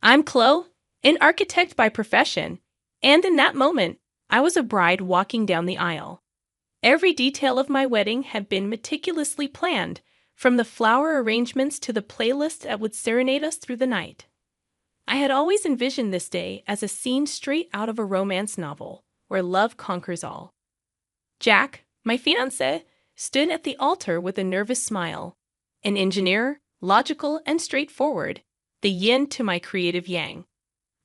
I'm Chloe, an architect by profession, and in that moment, I was a bride walking down the aisle. Every detail of my wedding had been meticulously planned, from the flower arrangements to the playlist that would serenade us through the night. I had always envisioned this day as a scene straight out of a romance novel, where love conquers all. Jack, my fiancé, stood at the altar with a nervous smile. An engineer, logical and straightforward, the yin to my creative yang.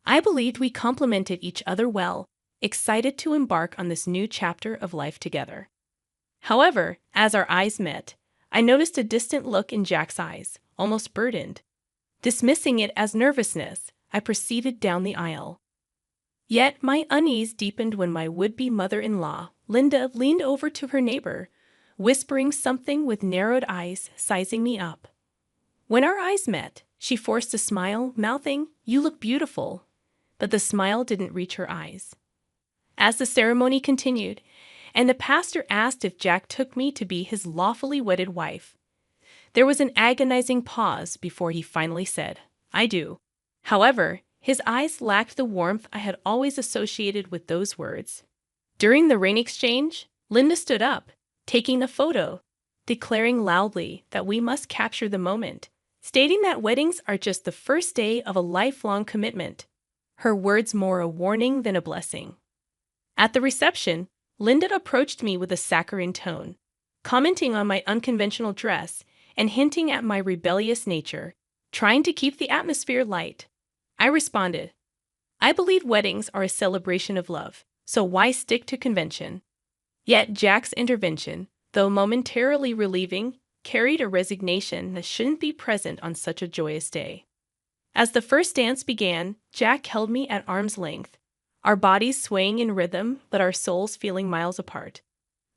I believed we complemented each other well, excited to embark on this new chapter of life together. However, as our eyes met, I noticed a distant look in Jack's eyes, almost burdened. Dismissing it as nervousness, I proceeded down the aisle. Yet my unease deepened when my would-be mother-in-law, Linda, leaned over to her neighbor, whispering something with narrowed eyes, sizing me up. When our eyes met, she forced a smile, mouthing, "You look beautiful," but the smile didn't reach her eyes. As the ceremony continued, and the pastor asked if Jack took me to be his lawfully wedded wife, there was an agonizing pause before he finally said, "I do." However, his eyes lacked the warmth I had always associated with those words. During the ring exchange, Linda stood up, taking a photo, declaring loudly that we must capture the moment, stating that weddings are just the first day of a lifelong commitment, her words more a warning than a blessing. At the reception, Linda approached me with a saccharine tone, commenting on my unconventional dress and hinting at my rebellious nature, trying to keep the atmosphere light. I responded, "I believe weddings are a celebration of love, so why stick to convention?" Yet Jack's intervention, though momentarily relieving, carried a resignation that shouldn't be present on such a joyous day. As the first dance began, Jack held me at arm's length, our bodies swaying in rhythm but our souls feeling miles apart.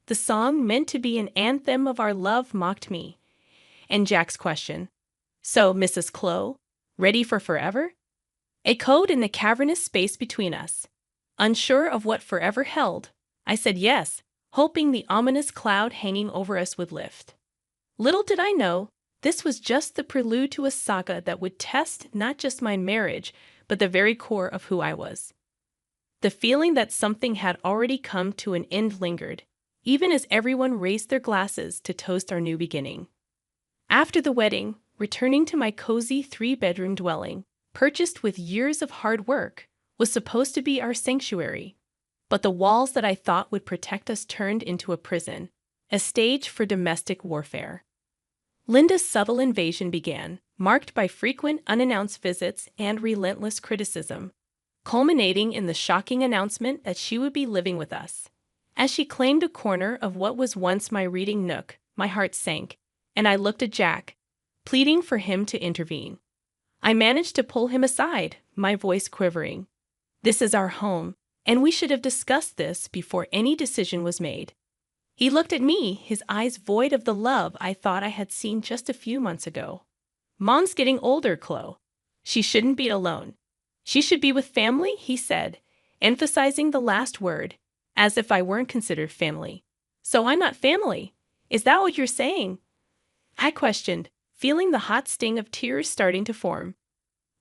The song, meant to be an anthem of our love, mocked me. And Jack's question, "So, Mrs. Chloe, ready for forever?" echoed in the cavernous space between us. Unsure of what forever held, I said yes, hoping the ominous cloud hanging over us would lift. Little did I know, this was just the prelude to a saga that would test not just my marriage, but the very core of who I was. The feeling that something had already come to an end lingered, even as everyone raised their glasses to toast our new beginning. After the wedding, returning to my cozy 3-bedroom dwelling, purchased with years of hard work, was supposed to be our sanctuary. But the walls that I thought would protect us turned into a prison, a stage for domestic warfare. Linda's subtle invasion began, marked by frequent unannounced visits and relentless criticism, culminating in the shocking announcement that she would be living with us. As she claimed a corner of what was once my reading nook, my heart sank, and I looked at Jack, pleading for him to intervene. I managed to pull him aside, my voice quivering. "This is our home, and we should have discussed this before any decision was made." He looked at me, his eyes void of the love I thought I had seen just a few months ago. "Mom's getting older, Chloe. She shouldn't be alone. She should be with family," he said, emphasizing the last word, as if I weren't considered family. "So I'm not family? Is that what you're saying?" I questioned, feeling the hot sting of tears starting to form.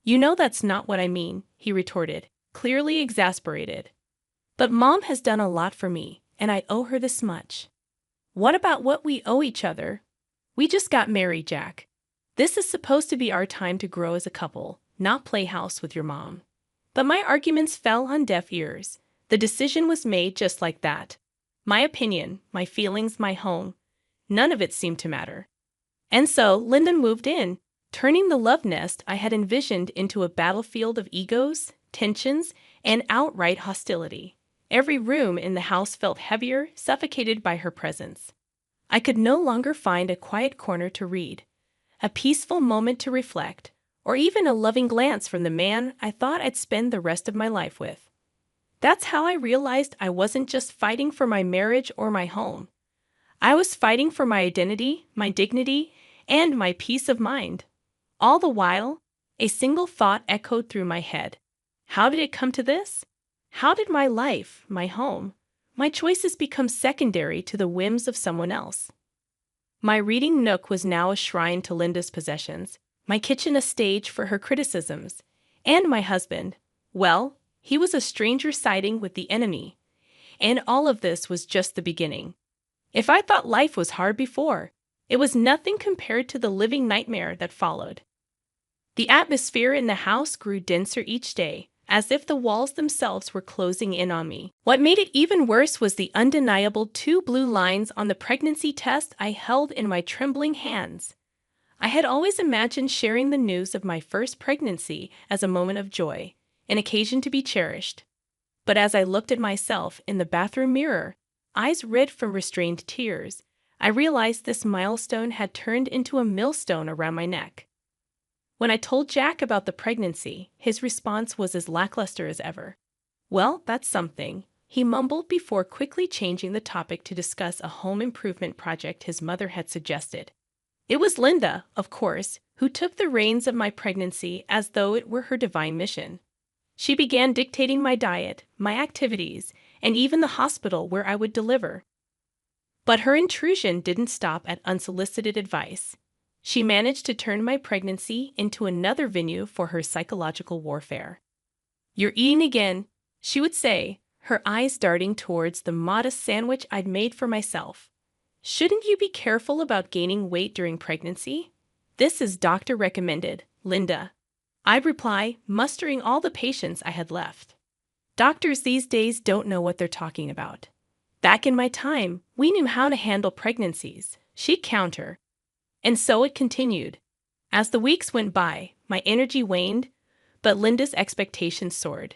"You know that's not what I mean," he retorted, clearly exasperated. "But Mom has done a lot for me, and I owe her this much." "What about what we owe each other? We just got married, Jack. This is supposed to be our time to grow as a couple, not play house with your mom." But my arguments fell on deaf ears. The decision was made just like that. My opinion, my feelings, my home, none of it seemed to matter. And so Lyndon moved in, turning the love nest I had envisioned into a battlefield of egos, tensions, and outright hostility. Every room in the house felt heavier, suffocated by her presence. I could no longer find a quiet corner to read, a peaceful moment to reflect, or even a loving glance from the man I thought I'd spend the rest of my life with. That's how I realized I wasn't just fighting for my marriage or my home. I was fighting for my identity, my dignity, and my peace of mind. All the while, a single thought echoed through my head. How did it come to this? How did my life, my home, my choices become secondary to the whims of someone else? My reading nook was now a shrine to Linda's possessions, my kitchen a stage for her criticisms, And my husband, well, he was a stranger siding with the enemy. And all of this was just the beginning. If I thought life was hard before, it was nothing compared to the living nightmare that followed. The atmosphere in the house grew denser each day, as if the walls themselves were closing in on me. What made it even worse was the undeniable 2 blue lines on the pregnancy test I held in my trembling hands. I had always imagined sharing the news of my first pregnancy as a moment of joy, an occasion to be cherished. But as I looked at myself in the bathroom mirror, eyes red from restrained tears, I realized this milestone had turned into a millstone around my neck. When I told Jack about the pregnancy, his response was as lackluster as ever. "Well, that's something," he mumbled before quickly changing the topic to discuss a home improvement project his mother had suggested. It was Linda, of course, who took the reins of my pregnancy as though it were her divine mission. She began dictating my diet, my activities, and even the hospital where I would deliver. But her intrusion didn't stop at unsolicited advice. She managed to turn my pregnancy into another venue for her psychological warfare. "You're eating again," she would say, her eyes darting towards the modest sandwich I'd made for myself. "Shouldn't you be careful about gaining weight during pregnancy? This is doctor recommended, Linda," I'd reply, mustering all the patience I had left. Doctors these days don't know what they're talking about. Back in my time, we knew how to handle pregnancies, she'd counter. And so it continued. As the weeks went by, my energy waned, but Linda's expectations soared.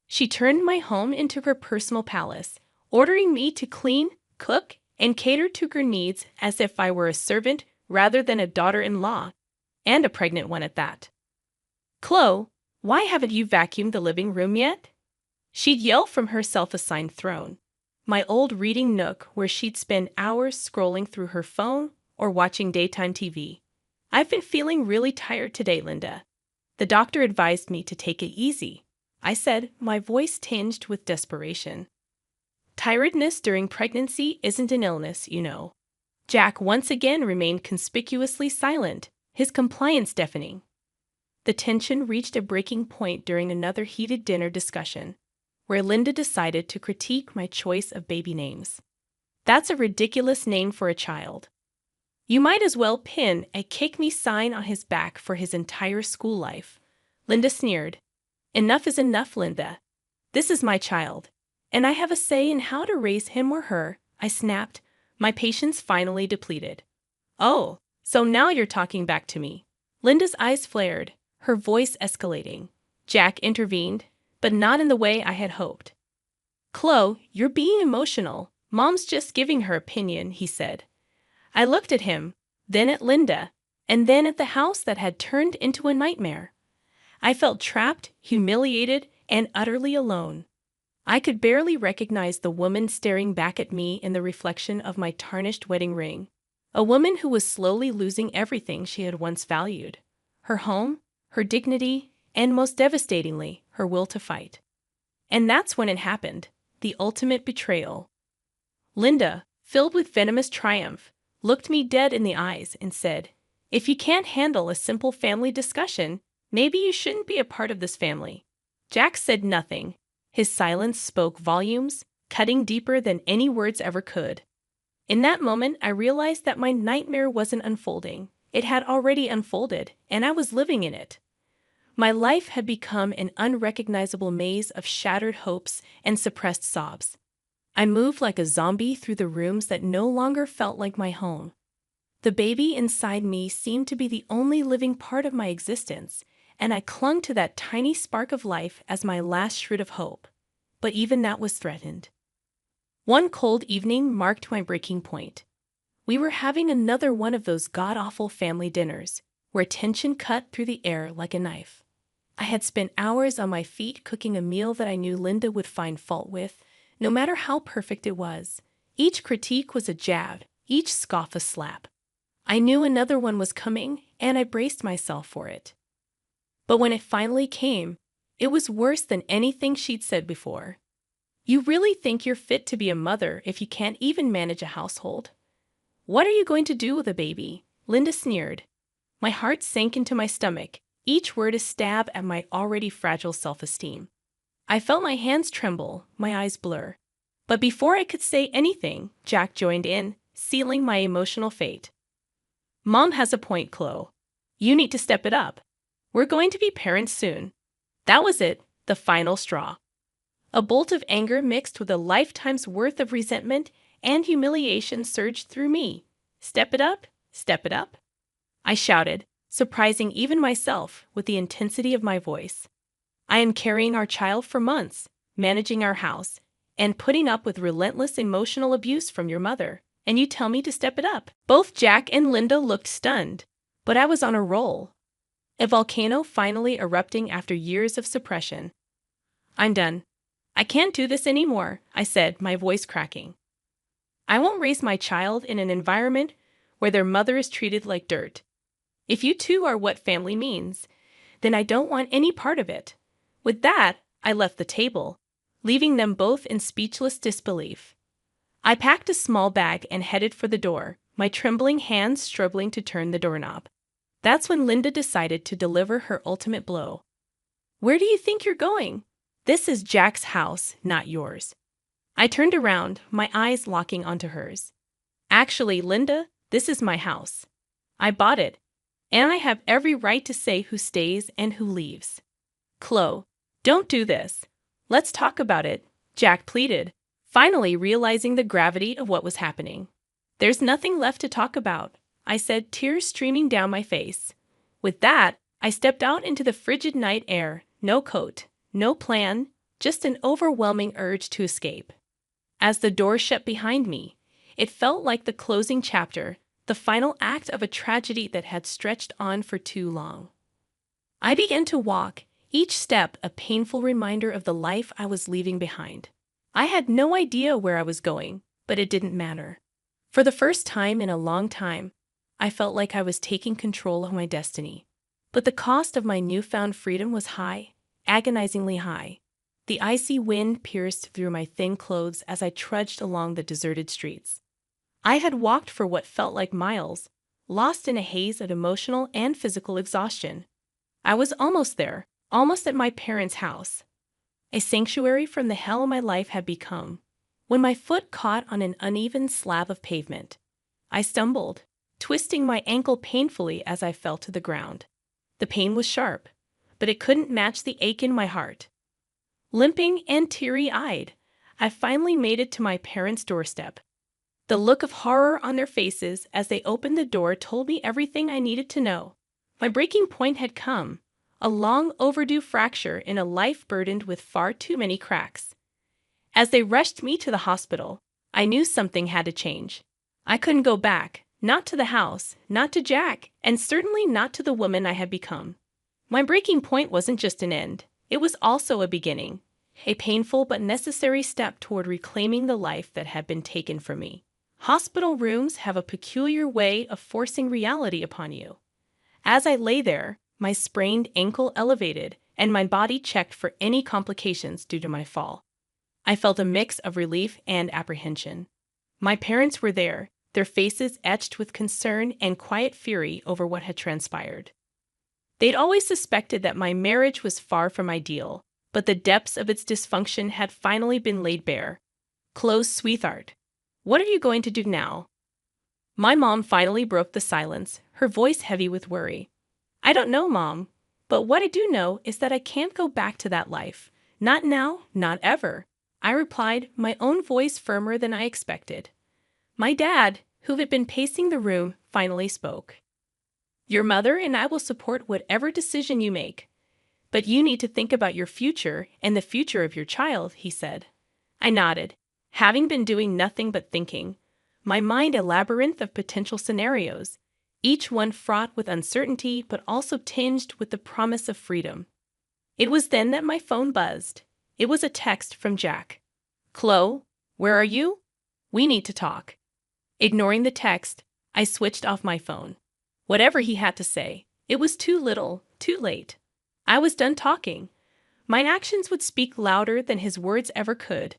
She turned my home into her personal palace, ordering me to clean, cook, and cater to her needs as if I were a servant rather than a daughter-in-law, and a pregnant one at that. "Chloe, why haven't you vacuumed the living room yet?" she'd yell from her self-assigned throne, my old reading nook where she'd spend hours scrolling through her phone or watching daytime TV. "I've been feeling really tired today, Linda. The doctor advised me to take it easy," I said, my voice tinged with desperation. Tiredness during pregnancy isn't an illness, you know. Jack once again remained conspicuously silent, his compliance deafening. The tension reached a breaking point during another heated dinner discussion, where Linda decided to critique my choice of baby names. "That's a ridiculous name for a child. You might as well pin a kick me sign on his back for his entire school life," Linda sneered. "Enough is enough, Linda. This is my child, and I have a say in how to raise him or her," I snapped, my patience finally depleted. "Oh, so now you're talking back to me." Linda's eyes flared, her voice escalating. Jack intervened, but not in the way I had hoped. "Chloe, you're being emotional. Mom's just giving her opinion," he said. I looked at him, then at Linda, and then at the house that had turned into a nightmare. I felt trapped, humiliated, and utterly alone. I could barely recognize the woman staring back at me in the reflection of my tarnished wedding ring, a woman who was slowly losing everything she had once valued: her home, her dignity, and most devastatingly, her will to fight. And that's when it happened, the ultimate betrayal. Linda, filled with venomous triumph, looked me dead in the eyes and said, "If you can't handle a simple family discussion, maybe you shouldn't be a part of this family." Jack said nothing. His silence spoke volumes, cutting deeper than any words ever could. In that moment, I realized that my nightmare wasn't unfolding. It had already unfolded, and I was living in it. My life had become an unrecognizable maze of shattered hopes and suppressed sobs. I moved like a zombie through the rooms that no longer felt like my home. The baby inside me seemed to be the only living part of my existence, and I clung to that tiny spark of life as my last shred of hope. But even that was threatened. One cold evening marked my breaking point. We were having another one of those god-awful family dinners, where tension cut through the air like a knife. I had spent hours on my feet cooking a meal that I knew Linda would find fault with, no matter how perfect it was. Each critique was a jab, each scoff a slap. I knew another one was coming, and I braced myself for it. But when it finally came, it was worse than anything she'd said before. "You really think you're fit to be a mother if you can't even manage a household? What are you going to do with a baby?" Linda sneered. My heart sank into my stomach, each word a stab at my already fragile self-esteem. I felt my hands tremble, my eyes blur. But before I could say anything, Jack joined in, sealing my emotional fate. Mom has a point, Chloe. You need to step it up. We're going to be parents soon. That was it, the final straw. A bolt of anger mixed with a lifetime's worth of resentment and humiliation surged through me. Step it up, step it up. I shouted, surprising even myself with the intensity of my voice. I am carrying our child for months, managing our house, and putting up with relentless emotional abuse from your mother, and you tell me to step it up. Both Jack and Linda looked stunned, but I was on a roll. A volcano finally erupting after years of suppression. I'm done. I can't do this anymore, I said, my voice cracking. I won't raise my child in an environment where their mother is treated like dirt. If you two are what family means, then I don't want any part of it. With that, I left the table, leaving them both in speechless disbelief. I packed a small bag and headed for the door, my trembling hands struggling to turn the doorknob. That's when Linda decided to deliver her ultimate blow. Where do you think you're going? This is Jack's house, not yours. I turned around, my eyes locking onto hers. Actually, Linda, this is my house. I bought it, and I have every right to say who stays and who leaves. Chloe, don't do this. Let's talk about it, Jack pleaded, finally realizing the gravity of what was happening. There's nothing left to talk about, I said, tears streaming down my face. With that, I stepped out into the frigid night air, no coat, no plan, just an overwhelming urge to escape. As the door shut behind me, it felt like the closing chapter, the final act of a tragedy that had stretched on for too long. I began to walk, each step a painful reminder of the life I was leaving behind. I had no idea where I was going, but it didn't matter. For the first time in a long time, I felt like I was taking control of my destiny. But the cost of my newfound freedom was high, agonizingly high. The icy wind pierced through my thin clothes as I trudged along the deserted streets. I had walked for what felt like miles, lost in a haze of emotional and physical exhaustion. I was almost there, almost at my parents' house, a sanctuary from the hell my life had become, when my foot caught on an uneven slab of pavement. I stumbled, twisting my ankle painfully as I fell to the ground. The pain was sharp, but it couldn't match the ache in my heart. Limping and teary-eyed, I finally made it to my parents' doorstep. The look of horror on their faces as they opened the door told me everything I needed to know. My breaking point had come, a long overdue fracture in a life burdened with far too many cracks. As they rushed me to the hospital, I knew something had to change. I couldn't go back, not to the house, not to Jack, and certainly not to the woman I had become. My breaking point wasn't just an end, it was also a beginning, a painful but necessary step toward reclaiming the life that had been taken from me. Hospital rooms have a peculiar way of forcing reality upon you. As I lay there, my sprained ankle elevated, and my body checked for any complications due to my fall. I felt a mix of relief and apprehension. My parents were there, their faces etched with concern and quiet fury over what had transpired. They'd always suspected that my marriage was far from ideal, but the depths of its dysfunction had finally been laid bare. Chloe's sweetheart, what are you going to do now? My mom finally broke the silence, her voice heavy with worry. I don't know, Mom, but what I do know is that I can't go back to that life. Not now, not ever, I replied, my own voice firmer than I expected. My dad, who had been pacing the room, finally spoke. Your mother and I will support whatever decision you make, but you need to think about your future and the future of your child, he said. I nodded, having been doing nothing but thinking, my mind a labyrinth of potential scenarios, each one fraught with uncertainty but also tinged with the promise of freedom. It was then that my phone buzzed. It was a text from Jack. Chloe, where are you? We need to talk. Ignoring the text, I switched off my phone. Whatever he had to say, it was too little, too late. I was done talking. My actions would speak louder than his words ever could.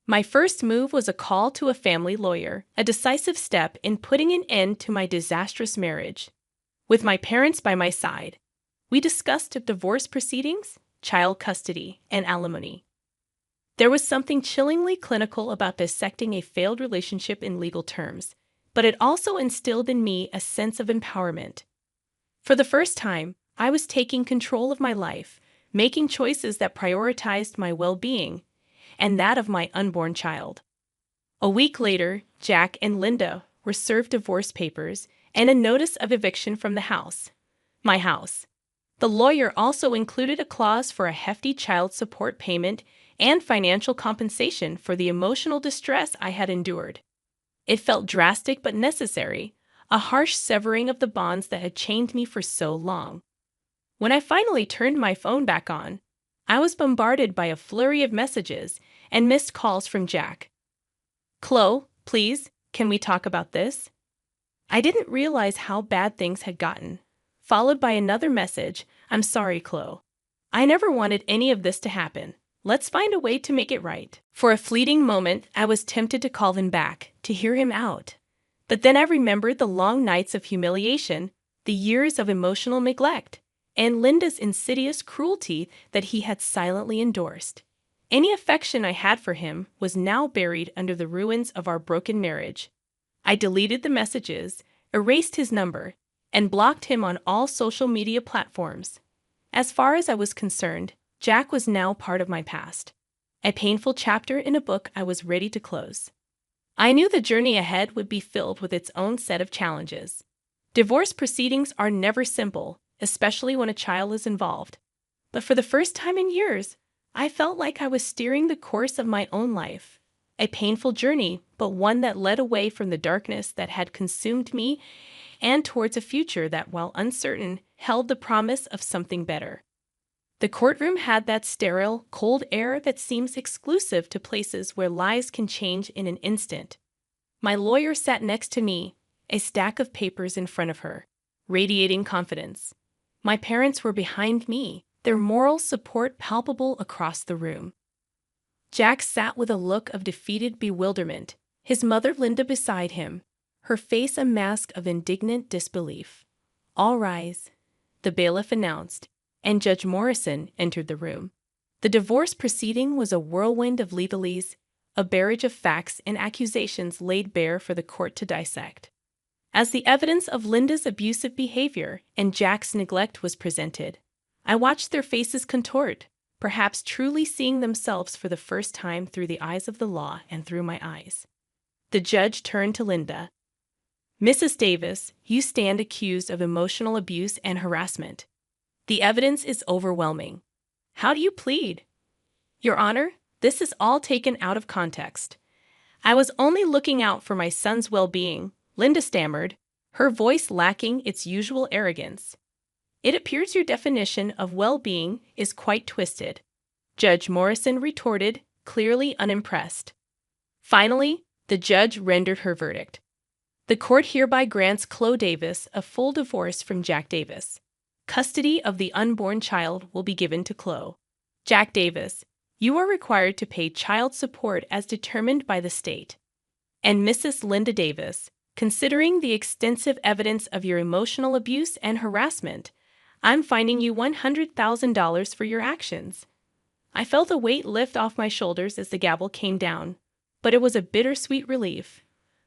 My first move was a call to a family lawyer, a decisive step in putting an end to my disastrous marriage. With my parents by my side, We discussed divorce proceedings, child custody, and alimony. There was something chillingly clinical about dissecting a failed relationship in legal terms, but it also instilled in me a sense of empowerment. For the first time, I was taking control of my life, making choices that prioritized my well-being and that of my unborn child. A week later, Jack and Linda were served divorce papers and a notice of eviction from the house. My house. The lawyer also included a clause for a hefty child support payment and financial compensation for the emotional distress I had endured. It felt drastic but necessary, a harsh severing of the bonds that had chained me for so long. When I finally turned my phone back on, I was bombarded by a flurry of messages and missed calls from Jack. "Chloe, please, can we talk about this?" I didn't realize how bad things had gotten. Followed by another message, "I'm sorry, Chloe. I never wanted any of this to happen. Let's find a way to make it right." For a fleeting moment, I was tempted to call him back, to hear him out. But then I remembered the long nights of humiliation, the years of emotional neglect, and Linda's insidious cruelty that he had silently endorsed. Any affection I had for him was now buried under the ruins of our broken marriage. I deleted the messages, erased his number, and blocked him on all social media platforms. As far as I was concerned, Jack was now part of my past, a painful chapter in a book I was ready to close. I knew the journey ahead would be filled with its own set of challenges. Divorce proceedings are never simple, especially when a child is involved. But for the first time in years, I felt like I was steering the course of my own life. A painful journey, but one that led away from the darkness that had consumed me and towards a future that, while uncertain, held the promise of something better. The courtroom had that sterile, cold air that seems exclusive to places where lives can change in an instant. My lawyer sat next to me, a stack of papers in front of her, radiating confidence. My parents were behind me, their moral support palpable across the room. Jack sat with a look of defeated bewilderment, his mother Linda beside him, her face a mask of indignant disbelief. "All rise," the bailiff announced, and Judge Morrison entered the room. The divorce proceeding was a whirlwind of legalese, a barrage of facts and accusations laid bare for the court to dissect. As the evidence of Linda's abusive behavior and Jack's neglect was presented, I watched their faces contort, perhaps truly seeing themselves for the first time through the eyes of the law and through my eyes. The judge turned to Linda. "Mrs. Davis, you stand accused of emotional abuse and harassment. The evidence is overwhelming. How do you plead?" "Your Honor, this is all taken out of context. I was only looking out for my son's well-being," Linda stammered, her voice lacking its usual arrogance. "It appears your definition of well-being is quite twisted," Judge Morrison retorted, clearly unimpressed. Finally, the judge rendered her verdict. "The court hereby grants Chloe Davis a full divorce from Jack Davis. Custody of the unborn child will be given to Chloe. Jack Davis, you are required to pay child support as determined by the state. And Mrs. Linda Davis, considering the extensive evidence of your emotional abuse and harassment, I'm fining you $100,000 for your actions." I felt a weight lift off my shoulders as the gavel came down, but it was a bittersweet relief.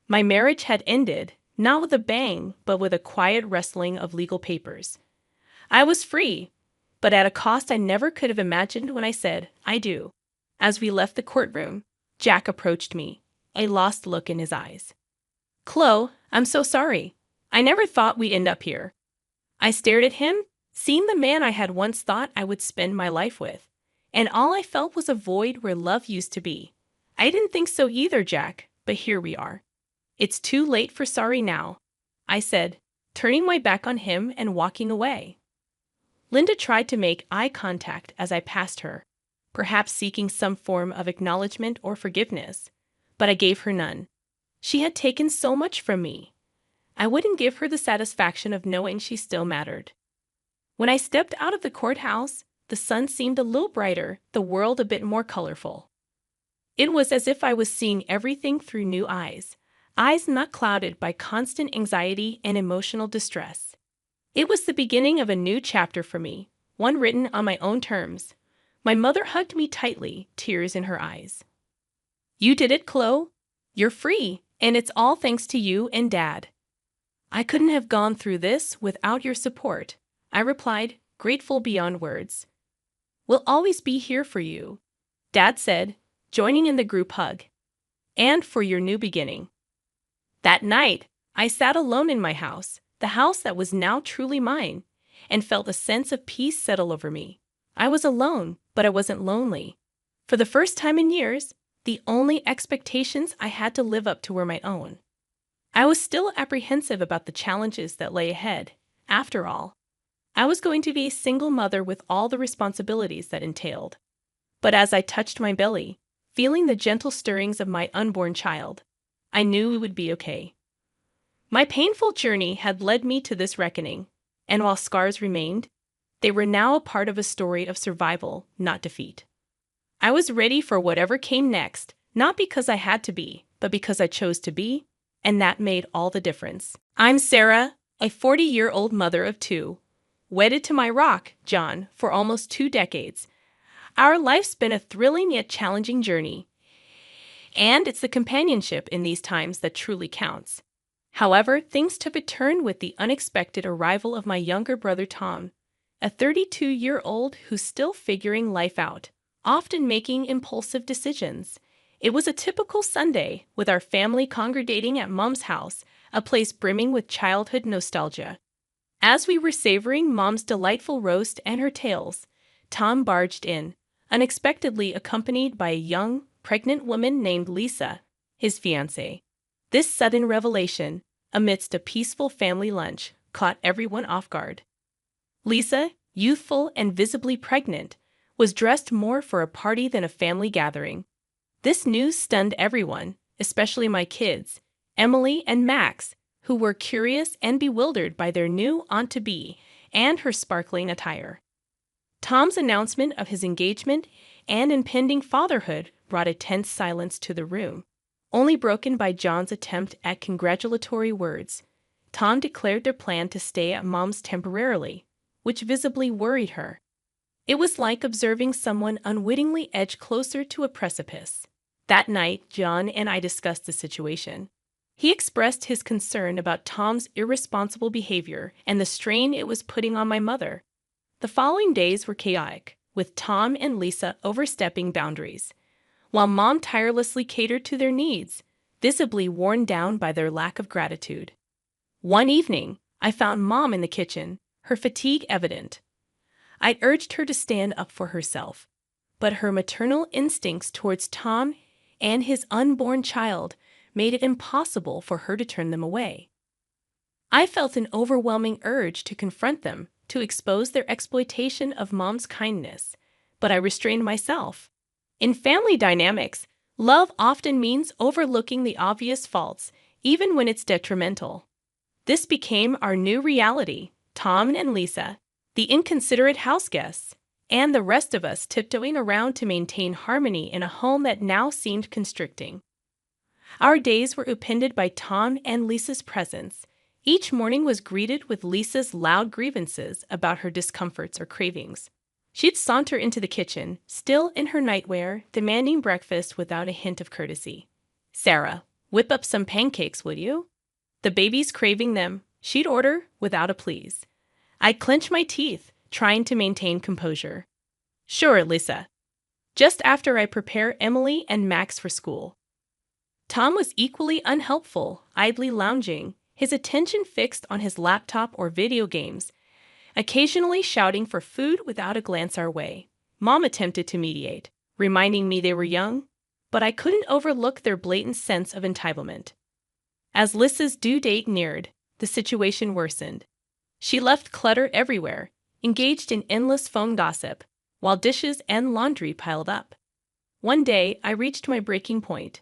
My marriage had ended, not with a bang, but with a quiet rustling of legal papers. I was free, but at a cost I never could have imagined when I said, "I do." As we left the courtroom, Jack approached me, a lost look in his eyes. "Chloe, I'm so sorry. I never thought we'd end up here." I stared at him, seeing the man I had once thought I would spend my life with, and all I felt was a void where love used to be. "I didn't think so either, Jack, but here we are." "It's too late for sorry now," I said, turning my back on him and walking away. Linda tried to make eye contact as I passed her, perhaps seeking some form of acknowledgement or forgiveness, but I gave her none. She had taken so much from me. I wouldn't give her the satisfaction of knowing she still mattered. When I stepped out of the courthouse, the sun seemed a little brighter, the world a bit more colorful. It was as if I was seeing everything through new eyes not clouded by constant anxiety and emotional distress. It was the beginning of a new chapter for me, one written on my own terms. My mother hugged me tightly, tears in her eyes. "You did it, Chloe. You're free, and it's all thanks to you and Dad." "I couldn't have gone through this without your support," I replied, grateful beyond words. "We'll always be here for you," Dad said, joining in the group hug. "And for your new beginning." That night, I sat alone in my house, the house that was now truly mine, and felt a sense of peace settle over me. I was alone, but I wasn't lonely. For the first time in years, the only expectations I had to live up to were my own. I was still apprehensive about the challenges that lay ahead. After all, I was going to be a single mother with all the responsibilities that entailed. But as I touched my belly, feeling the gentle stirrings of my unborn child, I knew it would be okay. My painful journey had led me to this reckoning, and while scars remained, they were now a part of a story of survival, not defeat. I was ready for whatever came next, not because I had to be, but because I chose to be, and that made all the difference. I'm Sarah, a 40-year-old mother of two, wedded to my rock, John, for almost 2 decades. Our life's been a thrilling yet challenging journey, and it's the companionship in these times that truly counts. However, things took a turn with the unexpected arrival of my younger brother Tom, a 32-year-old who's still figuring life out, often making impulsive decisions. It was a typical Sunday, with our family congregating at Mom's house, a place brimming with childhood nostalgia. As we were savoring Mom's delightful roast and her tales, Tom barged in, unexpectedly accompanied by a young, pregnant woman named Lisa, his fiancée. This sudden revelation, amidst a peaceful family lunch, caught everyone off guard. Lisa, youthful and visibly pregnant, was dressed more for a party than a family gathering. This news stunned everyone, especially my kids, Emily and Max, who were curious and bewildered by their new aunt-to-be and her sparkling attire. Tom's announcement of his engagement and impending fatherhood brought a tense silence to the room, only broken by John's attempt at congratulatory words. Tom declared their plan to stay at Mom's temporarily, which visibly worried her. It was like observing someone unwittingly edge closer to a precipice. That night, John and I discussed the situation. He expressed his concern about Tom's irresponsible behavior and the strain it was putting on my mother. The following days were chaotic, with Tom and Lisa overstepping boundaries, while Mom tirelessly catered to their needs, visibly worn down by their lack of gratitude. One evening, I found Mom in the kitchen, her fatigue evident. I'd urged her to stand up for herself, but her maternal instincts towards Tom and his unborn child made it impossible for her to turn them away. I felt an overwhelming urge to confront them, to expose their exploitation of Mom's kindness, but I restrained myself. In family dynamics, love often means overlooking the obvious faults, even when it's detrimental. This became our new reality: Tom and Lisa, the inconsiderate house guests, and the rest of us tiptoeing around to maintain harmony in a home that now seemed constricting. Our days were upended by Tom and Lisa's presence. Each morning was greeted with Lisa's loud grievances about her discomforts or cravings. She'd saunter into the kitchen, still in her nightwear, demanding breakfast without a hint of courtesy. "Sarah, whip up some pancakes, would you?" The baby's craving them, she'd order without a please. I'd clench my teeth, trying to maintain composure. "Sure, Lisa." Just after I prepare Emily and Max for school. Tom was equally unhelpful, idly lounging, his attention fixed on his laptop or video games, occasionally shouting for food without a glance our way. Mom attempted to mediate, reminding me they were young, but I couldn't overlook their blatant sense of entitlement. As Lisa's due date neared, the situation worsened. She left clutter everywhere, engaged in endless phone gossip, while dishes and laundry piled up. One day, I reached my breaking point.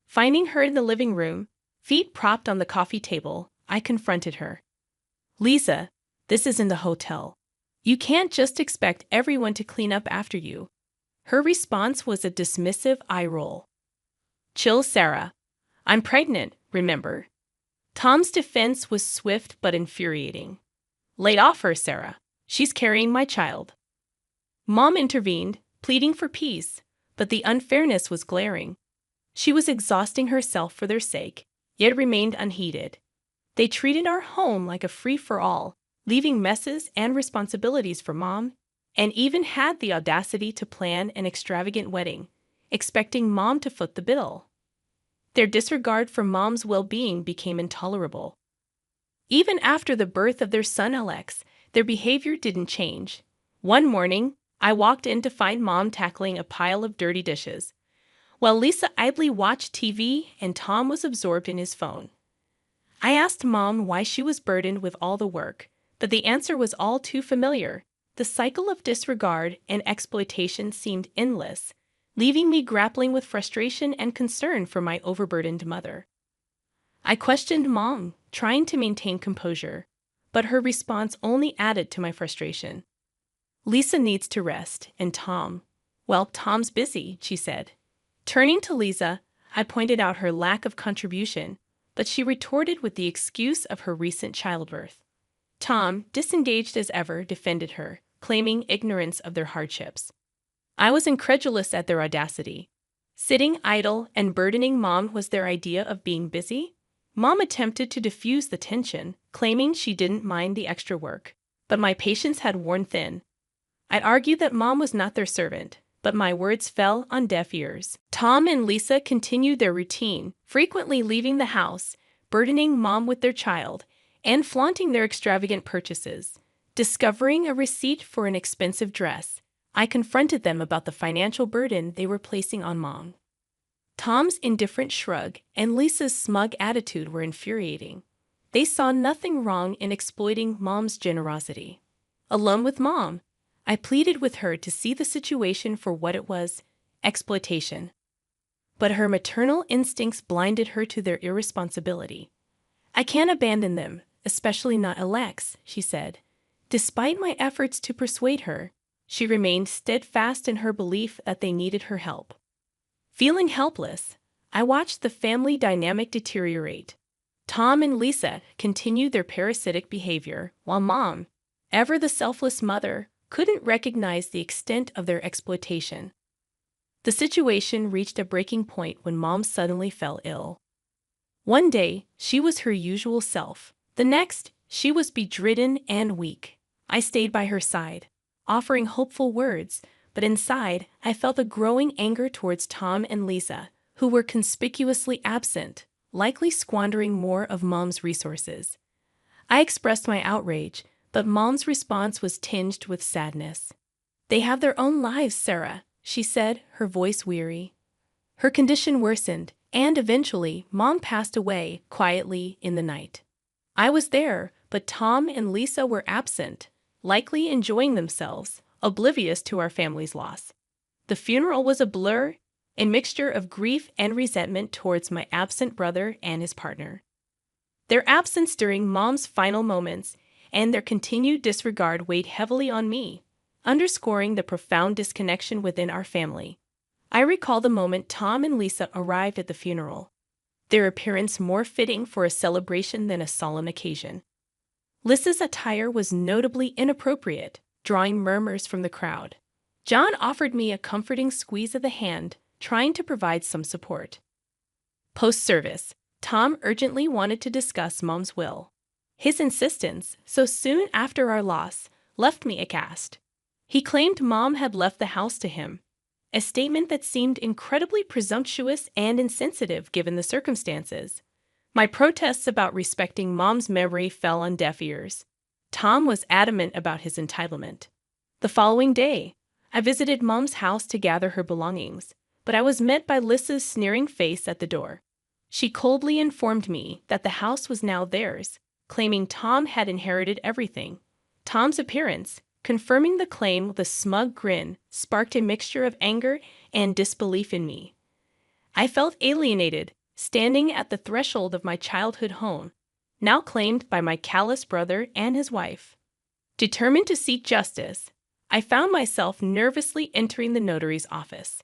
Finding her in the living room, feet propped on the coffee table, I confronted her. "Lisa, this isn't a hotel. You can't just expect everyone to clean up after you." Her response was a dismissive eye roll. "Chill, Sarah. I'm pregnant, remember?" Tom's defense was swift but infuriating. "Lay off her, Sarah. She's carrying my child." Mom intervened, pleading for peace, but the unfairness was glaring. She was exhausting herself for their sake, yet remained unheeded. They treated our home like a free-for-all, leaving messes and responsibilities for Mom, and even had the audacity to plan an extravagant wedding, expecting Mom to foot the bill. Their disregard for Mom's well-being became intolerable. Even after the birth of their son Alex, their behavior didn't change. One morning, I walked in to find Mom tackling a pile of dirty dishes, while Lisa idly watched TV and Tom was absorbed in his phone. I asked Mom why she was burdened with all the work, but the answer was all too familiar. The cycle of disregard and exploitation seemed endless, leaving me grappling with frustration and concern for my overburdened mother. I questioned Mom, trying to maintain composure, but her response only added to my frustration. "Lisa needs to rest, and well, Tom's busy," she said. Turning to Lisa, I pointed out her lack of contribution, but she retorted with the excuse of her recent childbirth. Tom, disengaged as ever, defended her, claiming ignorance of their hardships. I was incredulous at their audacity. Sitting idle and burdening Mom was their idea of being busy? Mom attempted to diffuse the tension, claiming she didn't mind the extra work, but my patience had worn thin. I'd argued that Mom was not their servant, but my words fell on deaf ears. Tom and Lisa continued their routine, frequently leaving the house, burdening Mom with their child, and flaunting their extravagant purchases. Discovering a receipt for an expensive dress, I confronted them about the financial burden they were placing on Mom. Tom's indifferent shrug and Lisa's smug attitude were infuriating. They saw nothing wrong in exploiting Mom's generosity. Alone with Mom, I pleaded with her to see the situation for what it was: exploitation. But her maternal instincts blinded her to their irresponsibility. "I can't abandon them, especially not Alex," she said. Despite my efforts to persuade her, she remained steadfast in her belief that they needed her help. Feeling helpless, I watched the family dynamic deteriorate. Tom and Lisa continued their parasitic behavior, while Mom, ever the selfless mother, couldn't recognize the extent of their exploitation. The situation reached a breaking point when Mom suddenly fell ill. One day, she was her usual self. The next, she was bedridden and weak. I stayed by her side, offering hopeful words, but inside, I felt a growing anger towards Tom and Lisa, who were conspicuously absent, likely squandering more of Mom's resources. I expressed my outrage, but Mom's response was tinged with sadness. "They have their own lives, Sarah," she said, her voice weary. Her condition worsened, and eventually, Mom passed away quietly in the night. I was there, but Tom and Lisa were absent, likely enjoying themselves, oblivious to our family's loss. The funeral was a blur, a mixture of grief and resentment towards my absent brother and his partner. Their absence during Mom's final moments and their continued disregard weighed heavily on me, underscoring the profound disconnection within our family. I recall the moment Tom and Lisa arrived at the funeral, their appearance more fitting for a celebration than a solemn occasion. Lisa's attire was notably inappropriate, drawing murmurs from the crowd. John offered me a comforting squeeze of the hand, trying to provide some support. Post-service, Tom urgently wanted to discuss Mom's will. His insistence, so soon after our loss, left me aghast. He claimed Mom had left the house to him, a statement that seemed incredibly presumptuous and insensitive given the circumstances. My protests about respecting Mom's memory fell on deaf ears. Tom was adamant about his entitlement. The following day, I visited Mom's house to gather her belongings, but I was met by Lisa's sneering face at the door. She coldly informed me that the house was now theirs, claiming Tom had inherited everything. Tom's appearance, confirming the claim with a smug grin, sparked a mixture of anger and disbelief in me. I felt alienated, standing at the threshold of my childhood home, now claimed by my callous brother and his wife. Determined to seek justice, I found myself nervously entering the notary's office.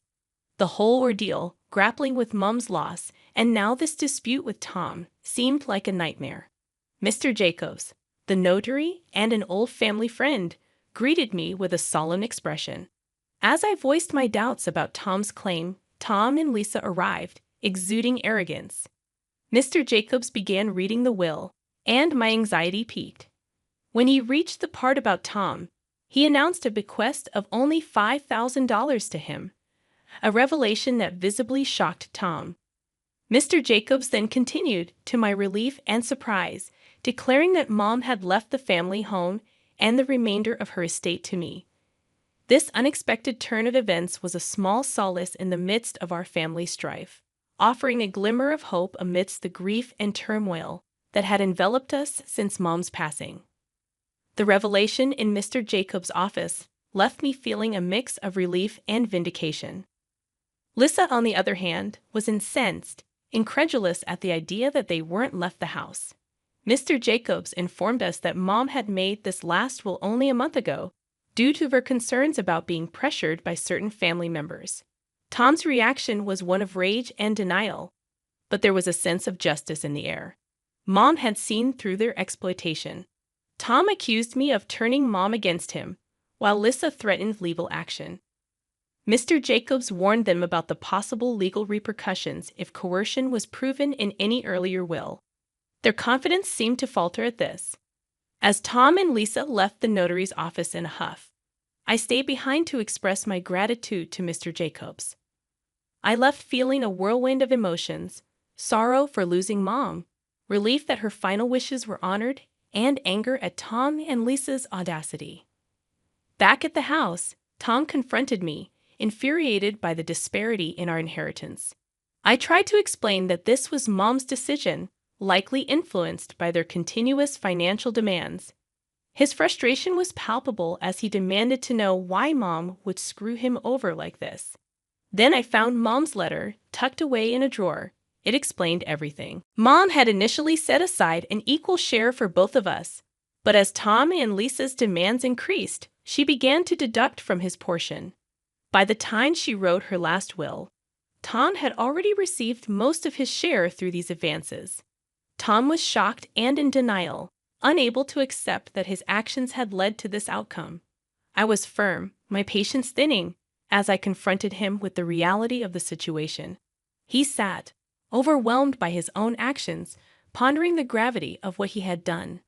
The whole ordeal, grappling with Mom's loss, and now this dispute with Tom, seemed like a nightmare. "Mr. Jacobs, The notary and an old family friend greeted me with a solemn expression. As I voiced my doubts about Tom's claim, Tom and Lisa arrived, exuding arrogance. Mr. Jacobs began reading the will, and my anxiety peaked. When he reached the part about Tom, he announced a bequest of only $5,000 to him, a revelation that visibly shocked Tom. Mr. Jacobs then continued, to my relief and surprise, declaring that Mom had left the family home and the remainder of her estate to me. This unexpected turn of events was a small solace in the midst of our family strife, offering a glimmer of hope amidst the grief and turmoil that had enveloped us since Mom's passing. The revelation in Mr. Jacobs' office left me feeling a mix of relief and vindication. Lisa, on the other hand, was incensed, incredulous at the idea that they weren't left the house. Mr. Jacobs informed us that Mom had made this last will only a month ago, due to her concerns about being pressured by certain family members. Tom's reaction was one of rage and denial, but there was a sense of justice in the air. Mom had seen through their exploitation. Tom accused me of turning Mom against him, while Lisa threatened legal action. Mr. Jacobs warned them about the possible legal repercussions if coercion was proven in any earlier will. Their confidence seemed to falter at this. As Tom and Lisa left the notary's office in a huff, I stayed behind to express my gratitude to Mr. Jacobs. I left feeling a whirlwind of emotions: sorrow for losing Mom, relief that her final wishes were honored, and anger at Tom and Lisa's audacity. Back at the house, Tom confronted me, infuriated by the disparity in our inheritance. I tried to explain that this was Mom's decision, likely influenced by their continuous financial demands. His frustration was palpable as he demanded to know why Mom would screw him over like this. Then I found Mom's letter tucked away in a drawer. It explained everything. Mom had initially set aside an equal share for both of us, but as Tom and Lisa's demands increased, she began to deduct from his portion. By the time she wrote her last will, Tom had already received most of his share through these advances. Tom was shocked and in denial, unable to accept that his actions had led to this outcome. I was firm, my patience thinning, as I confronted him with the reality of the situation. He sat, overwhelmed by his own actions, pondering the gravity of what he had done.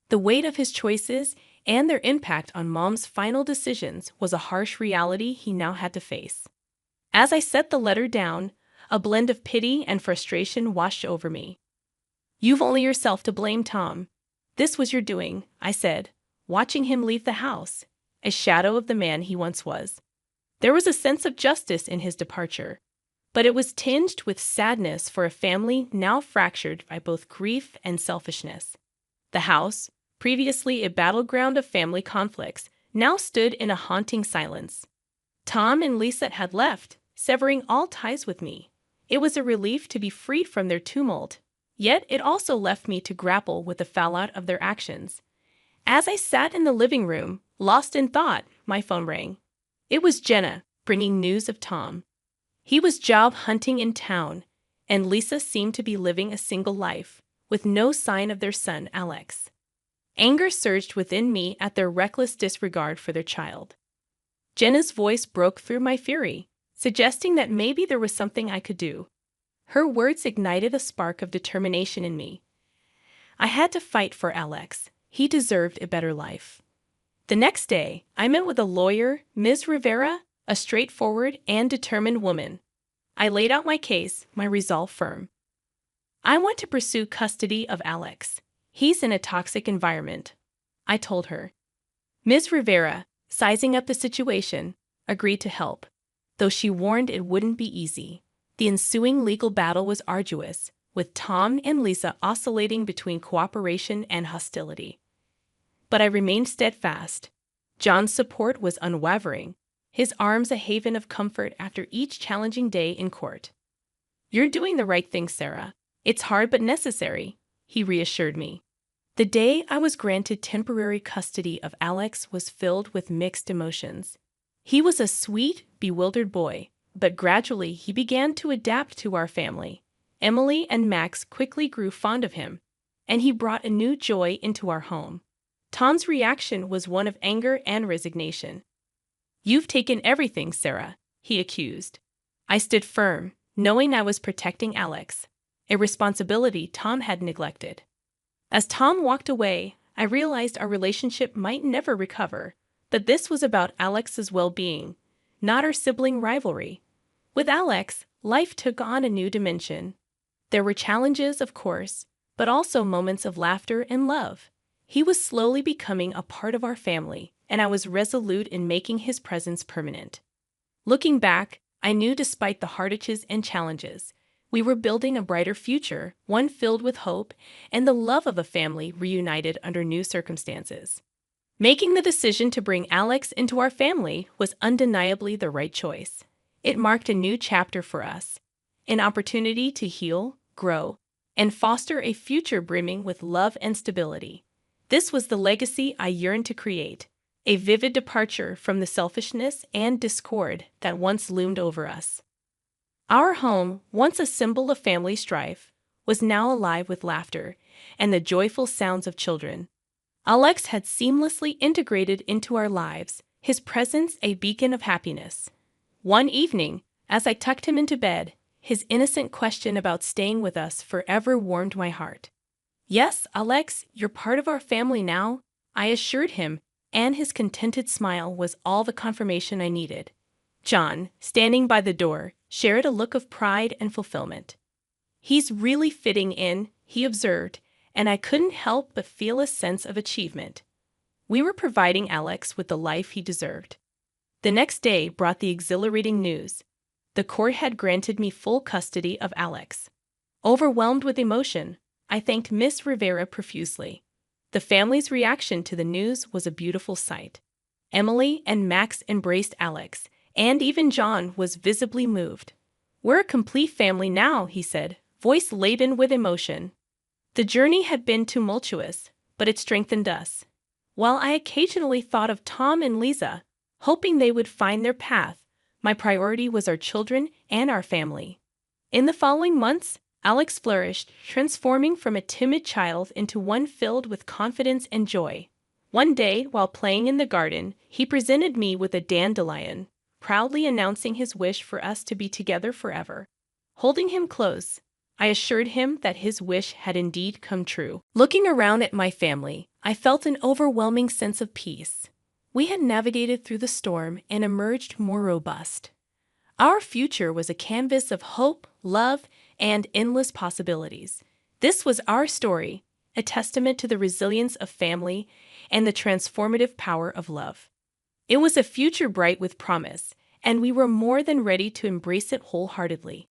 The weight of his choices and their impact on Mom's final decisions was a harsh reality he now had to face. As I set the letter down, a blend of pity and frustration washed over me. "You've only yourself to blame, Tom. This was your doing," I said, watching him leave the house, a shadow of the man he once was. There was a sense of justice in his departure, but it was tinged with sadness for a family now fractured by both grief and selfishness. The house, previously a battleground of family conflicts, now stood in a haunting silence. Tom and Lisa had left, severing all ties with me. It was a relief to be freed from their tumult, yet it also left me to grapple with the fallout of their actions. As I sat in the living room, lost in thought, my phone rang. It was Jenna, bringing news of Tom. He was job hunting in town, and Lisa seemed to be living a single life, with no sign of their son, Alex. Anger surged within me at their reckless disregard for their child. Jenna's voice broke through my fury, suggesting that maybe there was something I could do. Her words ignited a spark of determination in me. I had to fight for Alex. He deserved a better life. The next day, I met with a lawyer, Ms. Rivera, a straightforward and determined woman. I laid out my case, my resolve firm. I want to pursue custody of Alex. He's in a toxic environment, I told her. Ms. Rivera, sizing up the situation, agreed to help, though she warned it wouldn't be easy. The ensuing legal battle was arduous, with Tom and Lisa oscillating between cooperation and hostility. But I remained steadfast. John's support was unwavering, his arms a haven of comfort after each challenging day in court. "You're doing the right thing, Sarah. It's hard but necessary," he reassured me. The day I was granted temporary custody of Alex was filled with mixed emotions. He was a sweet, bewildered boy, but gradually he began to adapt to our family. Emily and Max quickly grew fond of him, and he brought a new joy into our home. Tom's reaction was one of anger and resignation. "You've taken everything, Sarah," he accused. I stood firm, knowing I was protecting Alex, a responsibility Tom had neglected. As Tom walked away, I realized our relationship might never recover, but this was about Alex's well-being, not our sibling rivalry. With Alex, life took on a new dimension. There were challenges, of course, but also moments of laughter and love. He was slowly becoming a part of our family, and I was resolute in making his presence permanent. Looking back, I knew despite the hardships and challenges, we were building a brighter future, one filled with hope and the love of a family reunited under new circumstances. Making the decision to bring Alex into our family was undeniably the right choice. It marked a new chapter for us, an opportunity to heal, grow, and foster a future brimming with love and stability. This was the legacy I yearned to create, a vivid departure from the selfishness and discord that once loomed over us. Our home, once a symbol of family strife, was now alive with laughter and the joyful sounds of children. Alex had seamlessly integrated into our lives, his presence a beacon of happiness. One evening, as I tucked him into bed, his innocent question about staying with us forever warmed my heart. "Yes, Alex, you're part of our family now," I assured him, and his contented smile was all the confirmation I needed. John, standing by the door, shared a look of pride and fulfillment. "He's really fitting in," he observed, and I couldn't help but feel a sense of achievement. We were providing Alex with the life he deserved. The next day brought the exhilarating news. The court had granted me full custody of Alex. Overwhelmed with emotion, I thanked Miss Rivera profusely. The family's reaction to the news was a beautiful sight. Emily and Max embraced Alex, and even John was visibly moved. "We're a complete family now," he said, voice laden with emotion. The journey had been tumultuous, but it strengthened us. While I occasionally thought of Tom and Lisa, hoping they would find their path, my priority was our children and our family. In the following months, Alex flourished, transforming from a timid child into one filled with confidence and joy. One day, while playing in the garden, he presented me with a dandelion, proudly announcing his wish for us to be together forever. Holding him close, I assured him that his wish had indeed come true. Looking around at my family, I felt an overwhelming sense of peace. We had navigated through the storm and emerged more robust. Our future was a canvas of hope, love, and endless possibilities. This was our story, a testament to the resilience of family and the transformative power of love. It was a future bright with promise, and we were more than ready to embrace it wholeheartedly.